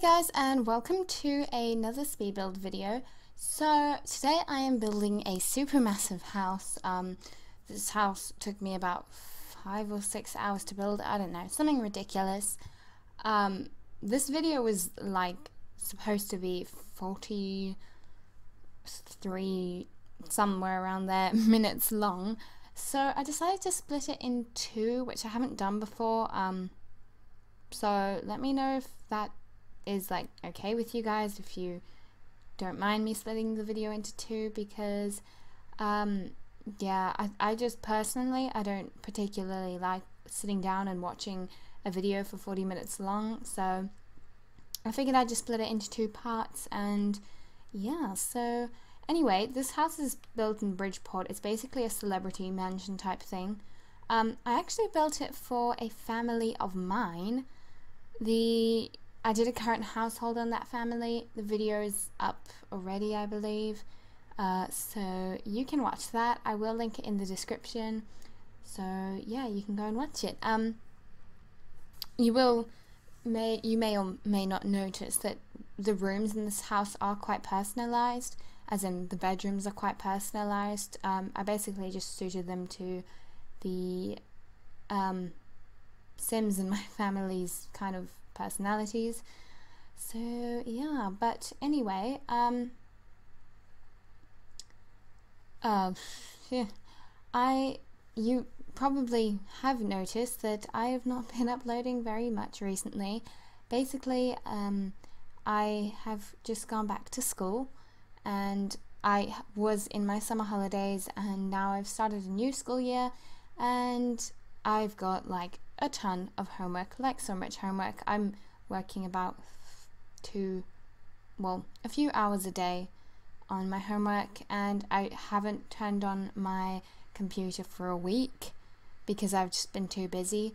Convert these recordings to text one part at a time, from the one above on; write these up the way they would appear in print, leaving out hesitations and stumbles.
guys, and welcome to another speed build video. So today I am building a supermassive house. This house took me about 5 or 6 hours to build. I don't know, something ridiculous. This video was like supposed to be 43, somewhere around there, minutes long. So I decided to split it in two, which I haven't done before. So let me know if that is like okay with you guys, if you don't mind me splitting the video into two, because yeah, I just personally, I don't particularly like sitting down and watching a video for 40 minutes long, so I figured I'd just split it into two parts. And yeah, so anyway, this house is built in Bridgeport. It's basically a celebrity mansion type thing. I actually built it for a family of mine. I did a current household on that family. The video is up already, I believe. So you can watch that. I will link it in the description. So yeah, you can go and watch it. You may or may not notice that the rooms in this house are quite personalized, as in the bedrooms are quite personalized. I basically just suited them to the Sims and my family's kind of personalities. So yeah, but anyway, yeah, you probably have noticed that I have not been uploading very much recently. Basically, I have just gone back to school, and I was in my summer holidays, and now I've started a new school year, and I've got like a ton of homework, like so much homework. I'm working about a few hours a day on my homework, and I haven't turned on my computer for a week because I've just been too busy.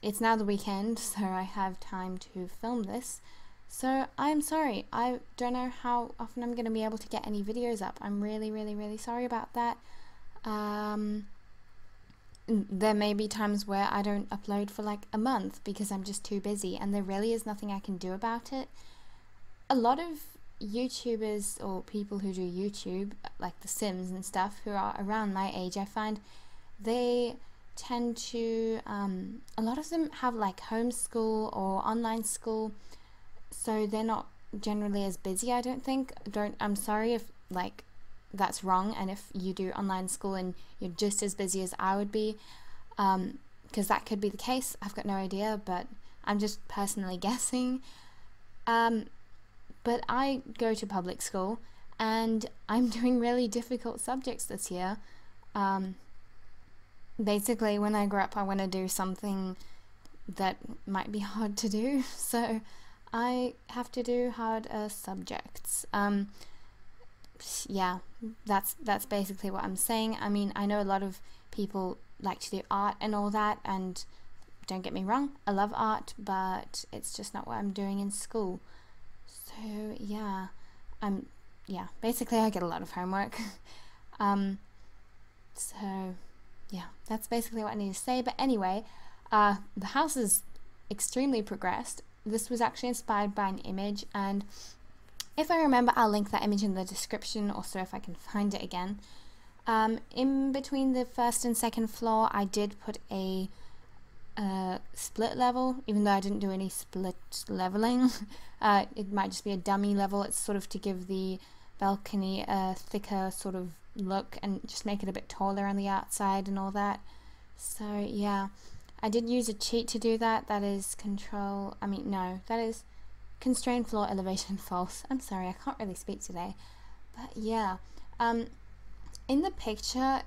It's now the weekend, so I have time to film this. So I'm sorry, I don't know how often I'm going to be able to get any videos up. I'm really sorry about that. There may be times where I don't upload for like a month because I'm just too busy, and there really is nothing I can do about it. A lot of YouTubers or people who do YouTube, like The Sims and stuff, who are around my age, I find they tend to, a lot of them have like homeschool or online school, so they're not generally as busy, I don't think. I'm sorry if like that's wrong, and if you do online school and you're just as busy as I would be, because that could be the case. I've got no idea, but I'm just personally guessing. But I go to public school, and I'm doing really difficult subjects this year. Basically, when I grow up, I want to do something that might be hard to do, so I have to do hard subjects. Yeah, that's basically what I'm saying. I mean, I know a lot of people like to do art and all that, and don't get me wrong, I love art, but it's just not what I'm doing in school. So yeah, basically I get a lot of homework. So yeah, that's basically what I need to say. But anyway, the house is extremely progressed. This was actually inspired by an image, and if I remember, I'll link that image in the description, also if I can find it again. In between the first and second floor, I did put a split level, even though I didn't do any split leveling. It might just be a dummy level. It's sort of to give the balcony a thicker sort of look and just make it a bit taller on the outside and all that. So yeah, I did use a cheat to do that. That is that is constrained floor elevation false. I'm sorry, I can't really speak today. But yeah, in the picture,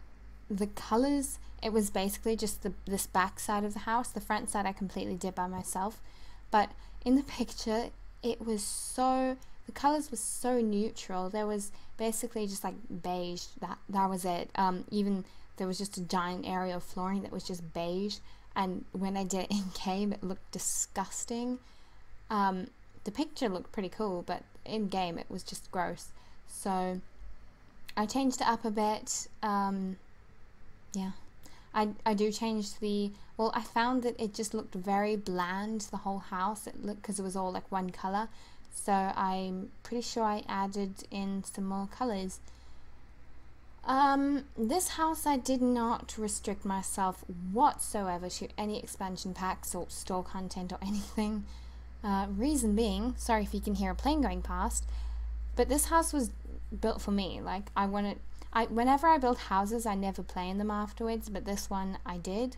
the colors, it was basically just this back side of the house. The front side I completely did by myself. But in the picture, the colors were so neutral. There was basically just like beige. That was it. Even there was just a giant area of flooring that was just beige. And when I did it in game, it looked disgusting. The picture looked pretty cool, but in game it was just gross. So I changed it up a bit. Yeah, I do change the, well, I found that it just looked very bland, the whole house. It looked, because it was all like one color. So I'm pretty sure I added in some more colors. This house, I did not restrict myself whatsoever to any expansion packs or store content or anything. Reason being, sorry if you can hear a plane going past, but this house was built for me. Like, whenever I build houses, I never play in them afterwards, but this one I did,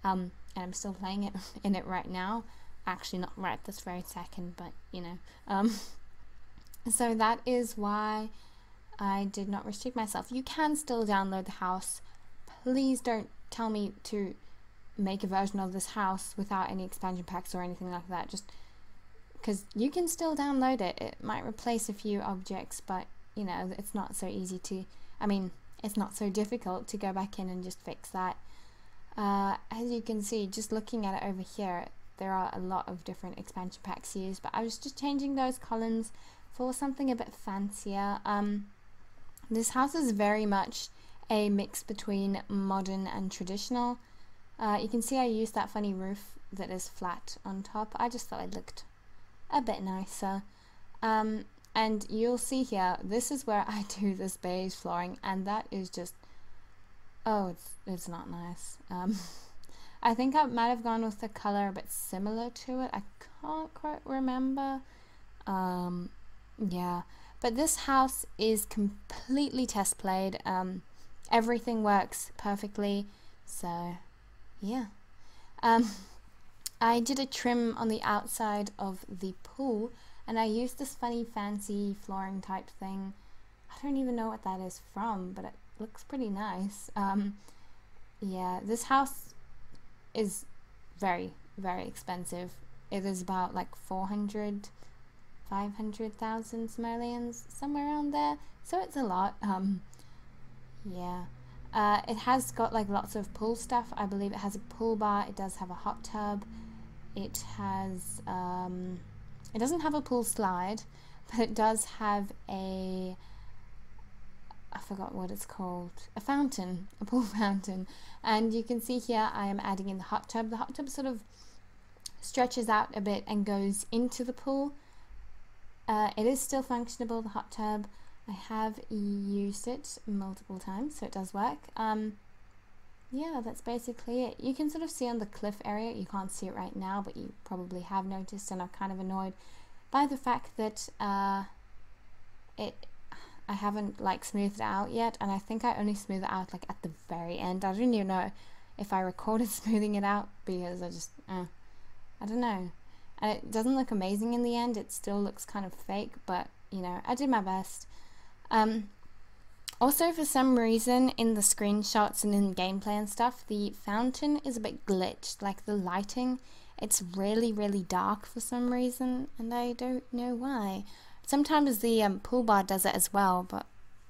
and I'm still playing it in it right now. Actually, not right this very second, but you know. So that is why I did not restrict myself. You can still download the house. Please don't tell me to make a version of this house without any expansion packs or anything like that, just because you can still download it. It might replace a few objects, but you know, it's not so easy to, I mean, it's not so difficult to go back in and just fix that. As you can see, just looking at it over here, there are a lot of different expansion packs used, but I was just changing those columns for something a bit fancier. This house is very much a mix between modern and traditional. You can see I used that funny roof that is flat on top. I just thought it looked a bit nicer. And you'll see here, this is where I do this beige flooring, and that is just, oh, it's not nice. I think I might have gone with the color a bit similar to it. I can't quite remember. Yeah, but this house is completely test played. Everything works perfectly, so yeah. I did a trim on the outside of the pool, and I used this funny fancy flooring type thing. I don't even know what that is from, but it looks pretty nice. Yeah, this house is very, very expensive. It is about like 500,000 simoleons, somewhere around there, so it's a lot. Yeah. It has got like lots of pool stuff. I believe it has a pool bar, it does have a hot tub, it has, it doesn't have a pool slide, but it does have a, I forgot what it's called, a fountain, a pool fountain. And you can see here I am adding in the hot tub. The hot tub sort of stretches out a bit and goes into the pool. It is still functionable, the hot tub. I have used it multiple times, so it does work. Yeah, that's basically it. You can sort of see on the cliff area, you can't see it right now, but you probably have noticed and are kind of annoyed by the fact that I haven't like smoothed it out yet, and I think I only smooth it out like at the very end. I don't even know if I recorded smoothing it out, because I just, I don't know. And it doesn't look amazing in the end, it still looks kind of fake, but you know, I did my best. Also, for some reason in the screenshots and in gameplay and stuff, the fountain is a bit glitched, like the lighting, it's really, really dark for some reason, and I don't know why. Sometimes the pool bar does it as well, but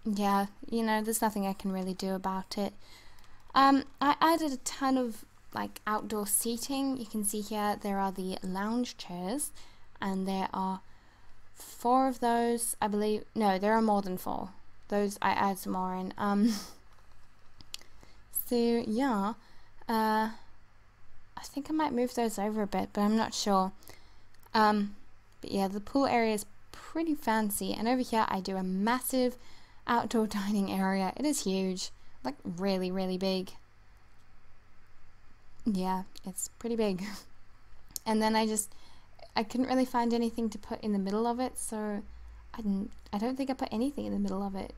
yeah, you know, there's nothing I can really do about it. I added a ton of like outdoor seating. You can see here there are the lounge chairs, and there are 4 of those, I believe. No, there are more than 4. Those I add some more in. So yeah, I think I might move those over a bit, but I'm not sure. But yeah, the pool area is pretty fancy, and over here I do a massive outdoor dining area. It is huge, like really, really big. Yeah, it's pretty big. And then I couldn't really find anything to put in the middle of it, so I don't think I put anything in the middle of it,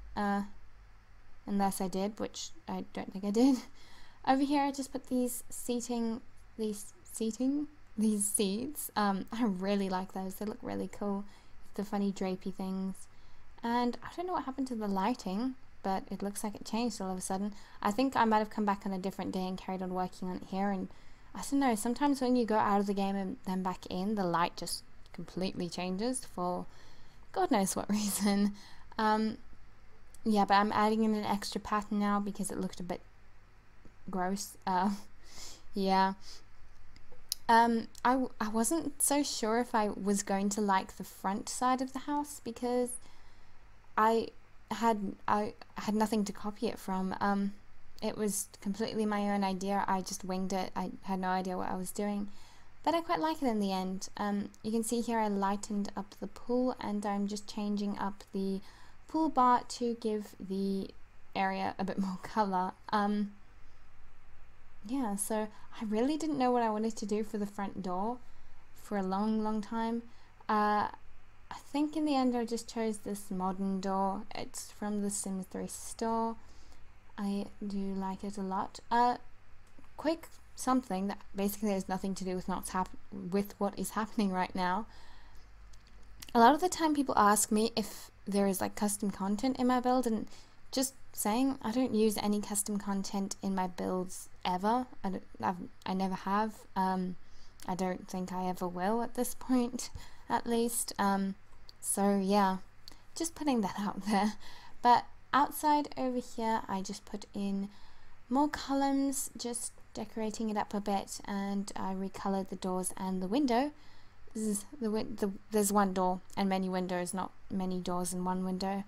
unless I did, which I don't think I did. Over here I just put these seats. I really like those, they look really cool, the funny drapey things. And I don't know what happened to the lighting, but it looks like it changed all of a sudden. I think I might have come back on a different day and carried on working on it here, and I don't know, sometimes when you go out of the game and then back in, the light just completely changes for God knows what reason. Yeah, but I'm adding in an extra pattern now because it looked a bit gross. Yeah. I wasn't so sure if I was going to like the front side of the house, because I had nothing to copy it from. it was completely my own idea. I just winged it. I had no idea what I was doing. But I quite like it in the end. You can see here I lightened up the pool, and I'm just changing up the pool bar to give the area a bit more colour. Yeah, so I really didn't know what I wanted to do for the front door for a long time. I think in the end I just chose this modern door. It's from the Sims 3 store. I do like it a lot. Quick something that basically has nothing to do with what is happening right now. A lot of the time people ask me if there is like custom content in my build, and just saying, I don't use any custom content in my builds ever. I never have. I don't think I ever will at this point, at least. So yeah, just putting that out there. But outside over here, I just put in more columns, just decorating it up a bit, and I recolored the doors and the window. This is there's one door and many windows, not many doors and one window.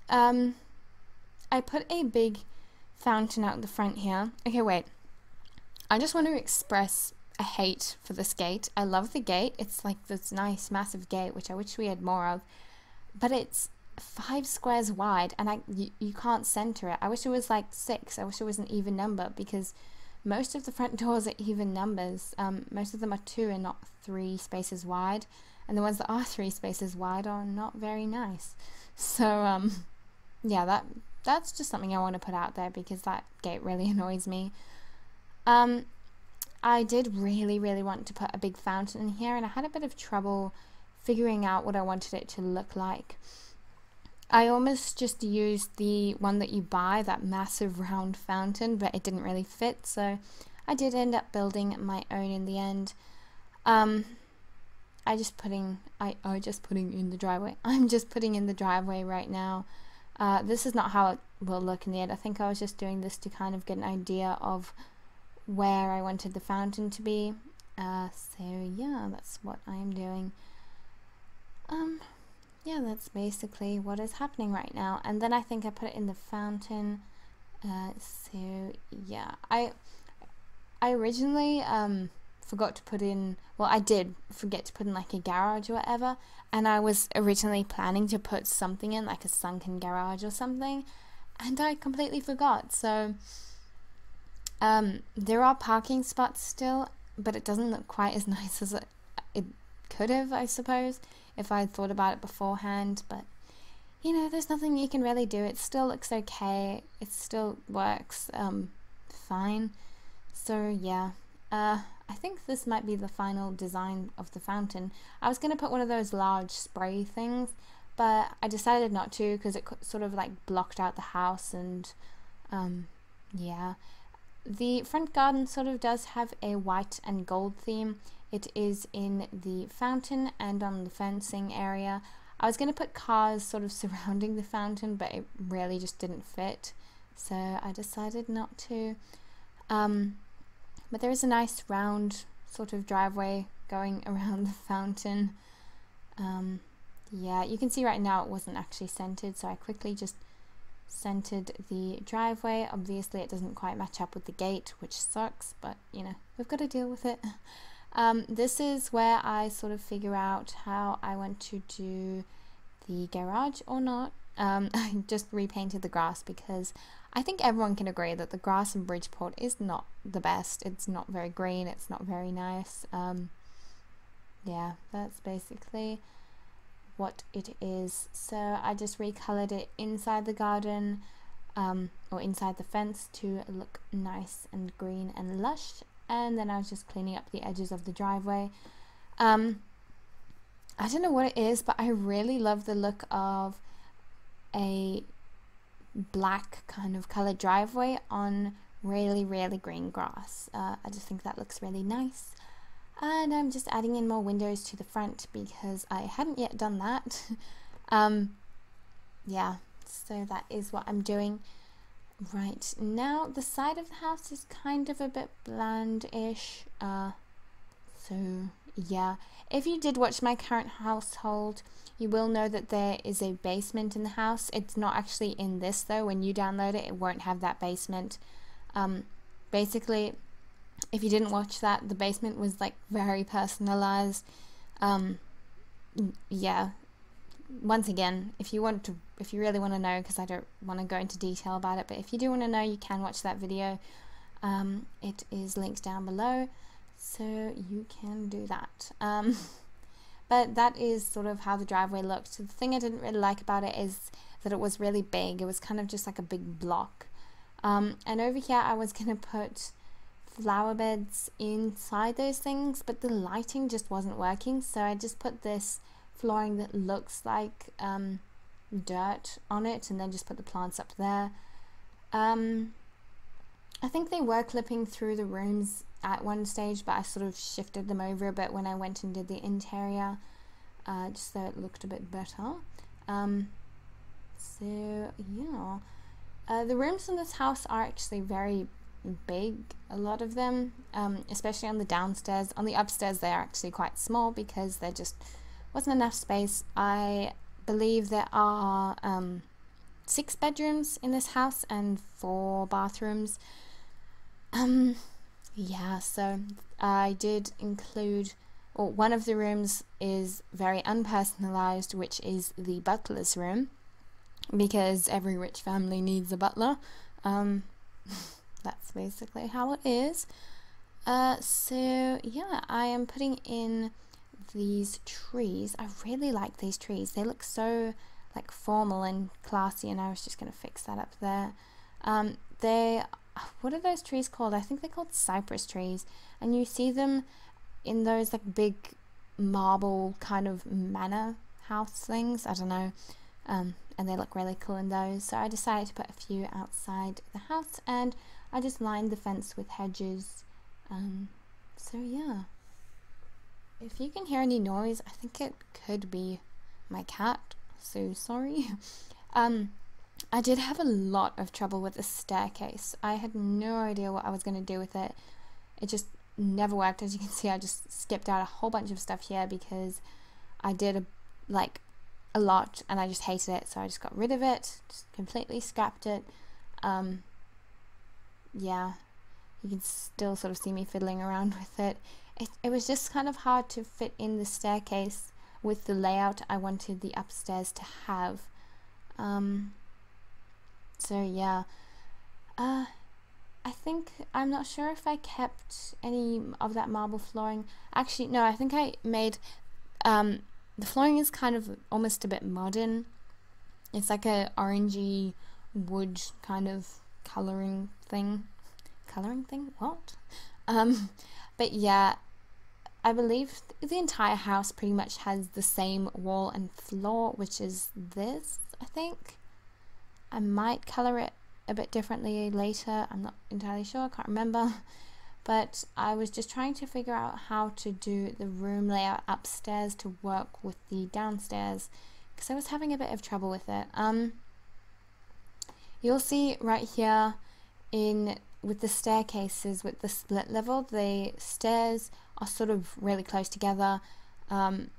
I put a big fountain out the front here. Okay, wait. I just want to express a hate for this gate. I love the gate. It's like this nice massive gate, which I wish we had more of. But it's 5 squares wide, and you can't center it. I wish it was like 6. I wish it was an even number, because most of the front doors are even numbers. Most of them are 2 and not 3 spaces wide, and the ones that are 3 spaces wide are not very nice. So yeah, that's just something I want to put out there, because that gate really annoys me. I did really want to put a big fountain in here, and I had a bit of trouble figuring out what I wanted it to look like. I almost just used the one that you buy, that massive round fountain, but it didn't really fit, so I did end up building my own in the end. I'm just putting in the driveway. I'm just putting in the driveway right now. This is not how it will look in the end. I think I was just doing this to kind of get an idea of where I wanted the fountain to be. So yeah, that's what I'm doing. Yeah, that's basically what is happening right now. And then I think I put it in the fountain. So yeah, I originally forgot to put in, well, I did forget to put in like a garage or whatever, and I was originally planning to put something in, like a sunken garage or something, and I completely forgot. So there are parking spots still, but it doesn't look quite as nice as it could have, I suppose, if I had thought about it beforehand. But you know, there's nothing you can really do. It still looks okay. It still works fine. So yeah, I think this might be the final design of the fountain. I was going to put one of those large spray things, but I decided not to, because it sort of like blocked out the house, and yeah. The front garden sort of does have a white and gold theme. It is in the fountain and on the fencing area. I was going to put cars sort of surrounding the fountain, but it really just didn't fit, so I decided not to. But there is a nice round sort of driveway going around the fountain. Yeah, you can see right now it wasn't actually centered, so I quickly just centered the driveway. Obviously it doesn't quite match up with the gate, which sucks, but you know, we've got to deal with it. This is where I sort of figure out how I want to do the garage or not. I just repainted the grass, because I think everyone can agree that the grass in Bridgeport is not the best. It's not very green, it's not very nice. Yeah, that's basically what it is. So I just recolored it inside the garden, or inside the fence, to look nice and green and lush. And then I was just cleaning up the edges of the driveway. I don't know what it is, but I really love the look of a black kind of colored driveway on really green grass. I just think that looks really nice. And I'm just adding in more windows to the front, because I hadn't yet done that. Yeah, so that is what I'm doing right now. The side of the house is kind of a bit bland-ish, so Yeah, if you did watch my current household, you will know that there is a basement in the house. It's not actually in this though. When you download it, it won't have that basement. Basically, if you didn't watch that, the basement was like very personalized. Yeah, once again, if you really want to know, because I don't want to go into detail about it, but if you do want to know, you can watch that video. It is linked down below, so you can do that. But that is sort of how the driveway looked. The thing I didn't really like about it is that it was really big. It was kind of just like a big block. And over here I was going to put flower beds inside those things, but the lighting just wasn't working, so I just put this flooring that looks like dirt on it, and then just put the plants up there. I think they were clipping through the rooms at one stage, but I sort of shifted them over a bit when I went and did the interior, just so it looked a bit better. So yeah, the rooms in this house are actually very big, a lot of them, especially on the downstairs. On the upstairs they are actually quite small because there just wasn't enough space. I believe there are 6 bedrooms in this house and 4 bathrooms. Yeah, so I did include, or one of the rooms is very unpersonalized, which is the butler's room, because every rich family needs a butler. That's basically how it is. So yeah, I am putting in these trees. I really like these trees. They look so like formal and classy, and I was just gonna fix that up there. What are those trees called? I think they're called cypress trees, and you see them in those like big marble kind of manor house things. I don't know. And they look really cool in those. So I decided to put a few outside the house, and I just lined the fence with hedges. So yeah. If you can hear any noise, I think it could be my cat. So sorry. I did have a lot of trouble with the staircase. I had no idea what I was going to do with it. It just never worked. As you can see, I just skipped out a whole bunch of stuff here because I did a lot and I just hated it. So I just got rid of it, just completely scrapped it. Yeah, you can still sort of see me fiddling around with it. It was just kind of hard to fit in the staircase with the layout I wanted the upstairs to have. So yeah, I think, I'm not sure if I kept any of that marble flooring. Actually, no, I think I made, the flooring is kind of almost a bit modern. It's like a orangey wood kind of coloring thing. What? But yeah, I believe the entire house pretty much has the same wall and floor, which is this, I think. I might colour it a bit differently later, I'm not entirely sure, I can't remember. But I was just trying to figure out how to do the room layout upstairs to work with the downstairs, because I was having a bit of trouble with it. You'll see right here with the staircases, with the split level, the stairs are sort of really close together, and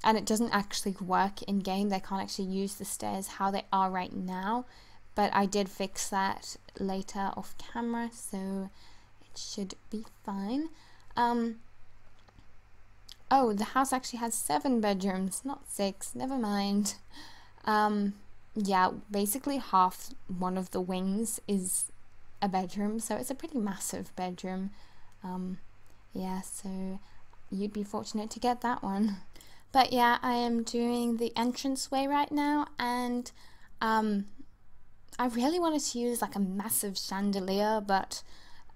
it doesn't actually work in game. They can't actually use the stairs how they are right now, but I did fix that later off camera, so it should be fine. Oh, the house actually has 7 bedrooms, not 6, never mind. Yeah, basically one of the wings is a bedroom, so it's a pretty massive bedroom. Yeah, so you'd be fortunate to get that one. But yeah, I am doing the entranceway right now, and I really wanted to use like a massive chandelier, but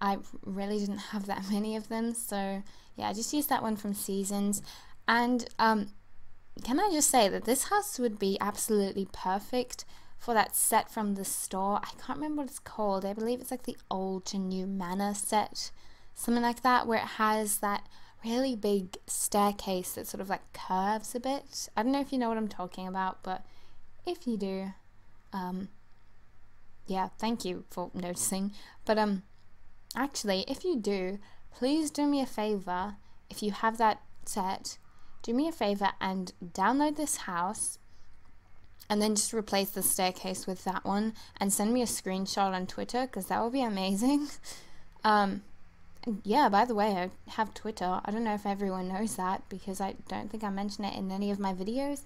I really didn't have that many of them, so yeah, I just used that one from Seasons. And can I just say that this house would be absolutely perfect for that set from the store. I can't remember what it's called. I believe it's like the Old to New Manor set, something like that, where it has that really big staircase that sort of like curves a bit. I don't know if you know what I'm talking about, but if you do, yeah, thank you for noticing. But actually, if you do, please do me a favor. If you have that set, do me a favor and download this house and then just replace the staircase with that one and send me a screenshot on Twitter, because that would be amazing. Yeah, by the way, I have Twitter. I don't know if everyone knows that, because I don't think I mention it in any of my videos,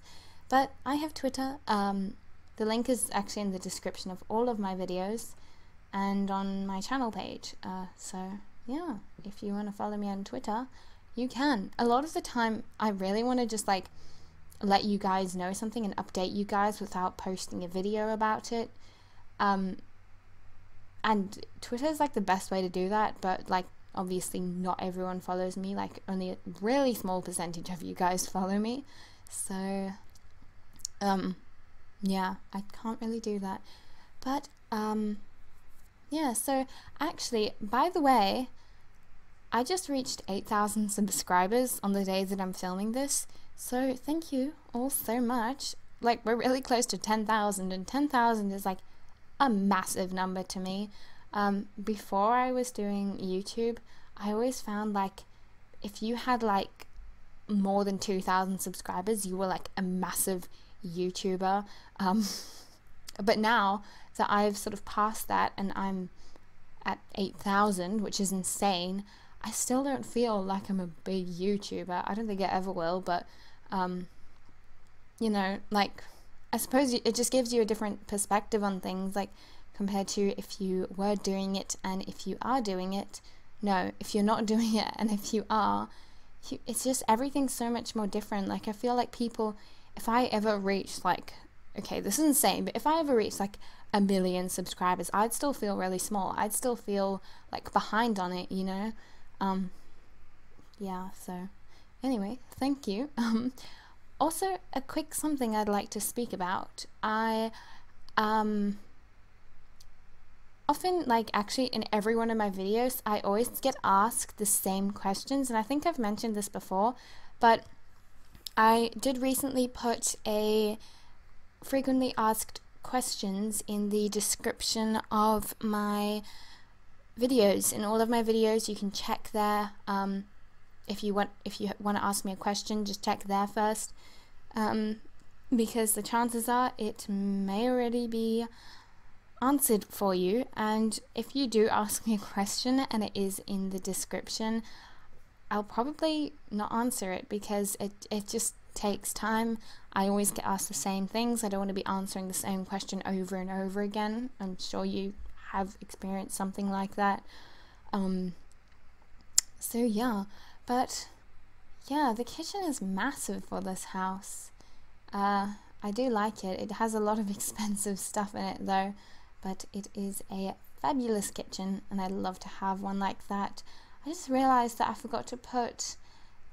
but I have Twitter. The link is actually in the description of all of my videos and on my channel page. So yeah, if you want to follow me on Twitter, you can. A lot of the time, I really want to just like let you guys know something and update you guys without posting a video about it. And Twitter is like the best way to do that, but like obviously not everyone follows me. Like only a really small percentage of you guys follow me. So yeah, I can't really do that. But yeah, so actually, by the way, I just reached 8,000 subscribers on the day that I'm filming this. So thank you all so much. Like, we're really close to 10,000, and 10,000 is like a massive number to me. Before I was doing YouTube, I always found like if you had like more than 2,000 subscribers, you were like a massive YouTuber. But now that I've sort of passed that and I'm at 8,000, which is insane, I still don't feel like I'm a big YouTuber. I don't think I ever will, but you know, like, I suppose it just gives you a different perspective on things, like, compared to if you were doing it and if you are doing it. No, if you're not doing it and if you are, it's just, everything's so much more different. Like, I feel like people, if I ever reach, like, okay, this is insane, but if I ever reach, like, 1 million subscribers, I'd still feel really small. I'd still feel, like, behind on it, you know? Yeah, so, anyway, thank you. Also, a quick something I'd like to speak about. I often, like, actually in every one of my videos, I always get asked the same questions, and I think I've mentioned this before, but I did recently put a frequently asked questions in the description of my videos. In all of my videos, you can check there. If you want to ask me a question, just check there first, because the chances are it may already be answered for you. And if you do ask me a question and it is in the description, I'll probably not answer it, because it just takes time. I always get asked the same things. I don't want to be answering the same question over and over again. I'm sure you have experienced something like that. So yeah, but yeah, the kitchen is massive for this house. I do like it. It has a lot of expensive stuff in it though, but it is a fabulous kitchen and I'd love to have one like that. I just realized that I forgot to put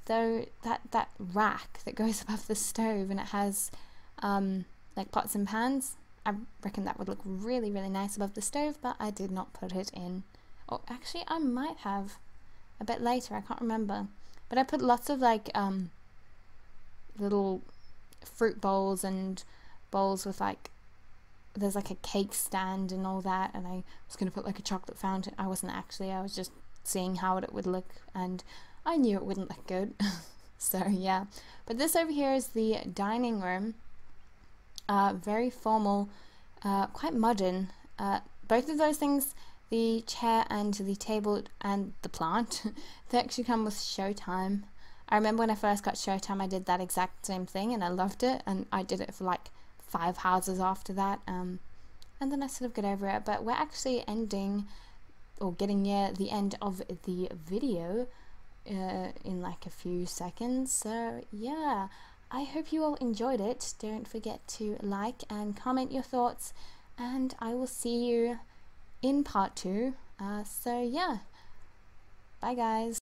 that rack that goes above the stove, and it has like pots and pans. I reckon that would look really, really nice above the stove, but I did not put it in. Or actually, I might have a bit later, I can't remember. But I put lots of like little fruit bowls and bowls with like, there's like a cake stand and all that, and I was going to put like a chocolate fountain. I wasn't actually, I was just seeing how it would look, and I knew it wouldn't look good. So yeah, but this over here is the dining room. Very formal, quite modern. Both of those things, the chair and the table and the plant, they actually come with Showtime. I remember when I first got Showtime, I did that exact same thing and I loved it, and I did it for like 5 houses after that, and then I sort of got over it. But we're actually ending, or getting near the end of the video in like a few seconds. So yeah, I hope you all enjoyed it. Don't forget to like and comment your thoughts, and I will see you in part 2. So yeah, bye guys.